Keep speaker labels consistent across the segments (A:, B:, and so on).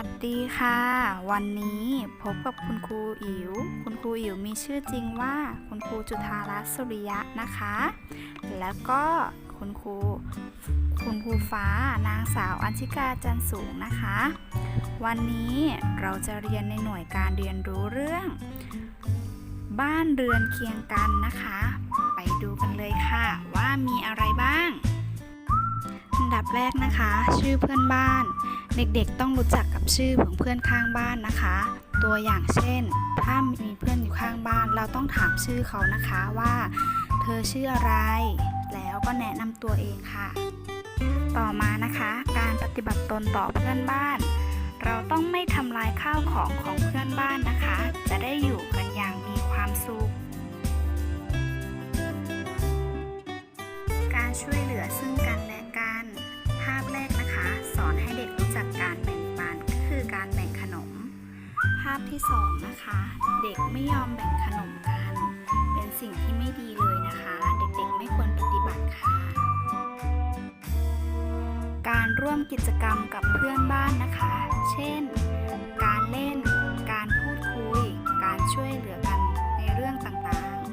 A: วัสดีค่ะวันนี้พบกับคุณครูอิ๋วคุณครูอิ๋วมีชื่อจริงว่าคุณครูจุฑารัตน์สุริยะนะคะแล้วก็คุณครูฟ้านางสาวอัญชิกาจันทร์สูงนะคะวันนี้เราจะเรียนในหน่วยการเรียนรู้เรื่องบ้านเรือนเคียงกันนะคะไปดูกันเลยค่ะว่ามีอะไรบ้างอันดับแรกนะคะชื่อเพื่อนบ้านเด็กๆต้องรู้จักกับชื่อของเพื่อนข้างบ้านนะคะตัวอย่างเช่นถ้ามีเพื่อนอยู่ข้างบ้านเราต้องถามชื่อเขานะคะว่าเธอชื่ออะไรแล้วก็แนะนำตัวเองค่ะต่อมานะคะการปฏิบัติตนต่อเพื่อนบ้านเราต้องไม่ทำลายข้าวของเพื่อนบ้านนะคะจะได้อยู่กันอย่างมีความสุขการช่วยเหลือซึ่งกันและกันภาพแรกนะคะสอนให้เด็กรู้จักการแบ่งปันก็คือการแบ่งขนมภาพที่สองนะคะเด็กไม่ยอมแบ่งขนมกันเป็นสิ่งที่ไม่ดีเลยนะคะเด็กๆไม่ควรปฏิบัติค่ะการร่วมกิจกรรมกับเพื่อนบ้านนะคะเช่นการเล่นการพูดคุยการช่วยเหลือกันในเรื่องต่างๆ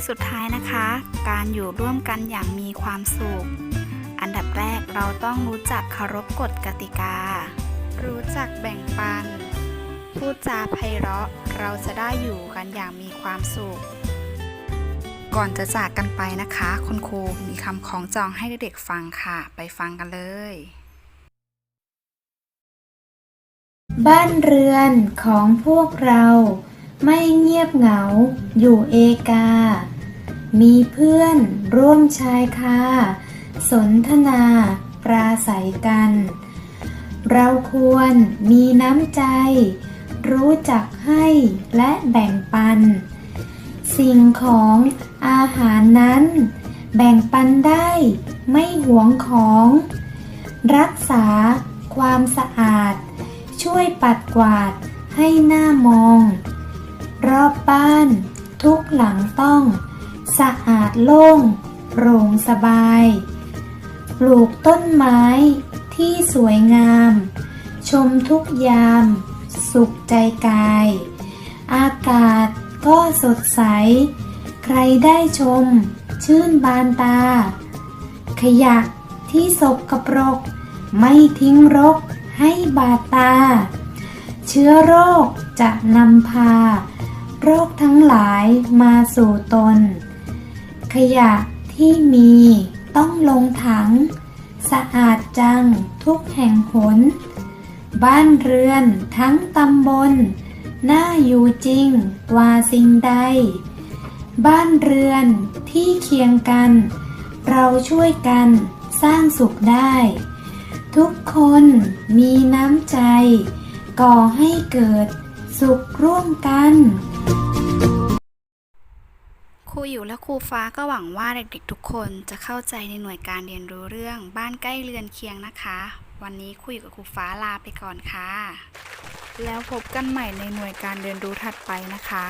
A: สุดท้ายนะคะการอยู่ร่วมกันอย่างมีความสุขอันดับแรกเราต้องรู้จักเคารพกฎกติการู้จักแบ่งปันพูดจาไพเราะเราจะได้อยู่กันอย่างมีความสุขก่อนจะจากกันไปนะคะคุณครูมีคำคล้องจองให้เด็กๆฟังค่ะไปฟังกันเลย
B: บ้านเรือนของพวกเราไม่เงียบเหงาอยู่เอกามีเพื่อนร่วมชายคาสนทนาปราศัยกันเราควรมีน้ำใจรู้จักให้และแบ่งปันสิ่งของอาหารนั้นแบ่งปันได้ไม่หวงของรักษาความสะอาดช่วยปัดกวาดให้หน้ามองรอบบ้านทุกหลังต้องสะอาดโล่งโปร่งสบายปลูกต้นไม้ที่สวยงามชมทุกยามสุขใจกายอากาศก็สดใสใครได้ชมชื่นบานตาขยะที่สกปรกไม่ทิ้งรกให้บาดตาเชื้อโรคจะนำพาโรคทั้งหลายมาสู่ตนขยะที่มีต้องลงถังสะอาดจังทุกแห่งหนบ้านเรือนทั้งตำบลน่าอยู่จริงกว่าสิ่งใดบ้านเรือนที่เคียงกันเราช่วยกันสร้างสุขได้ทุกคนมีน้ำใจก่อให้เกิดสุขร่วมกัน
A: ครูอิ๋วและครูฟ้าก็หวังว่าเด็กๆทุกคนจะเข้าใจในหน่วยการเรียนรู้เรื่องบ้านใกล้เรือนเคียงนะคะวันนี้ครูอิ๋วกับครูฟ้าลาไปก่อนค่ะแล้วพบกันใหม่ในหน่วยการเรียนรู้ถัดไปนะคะ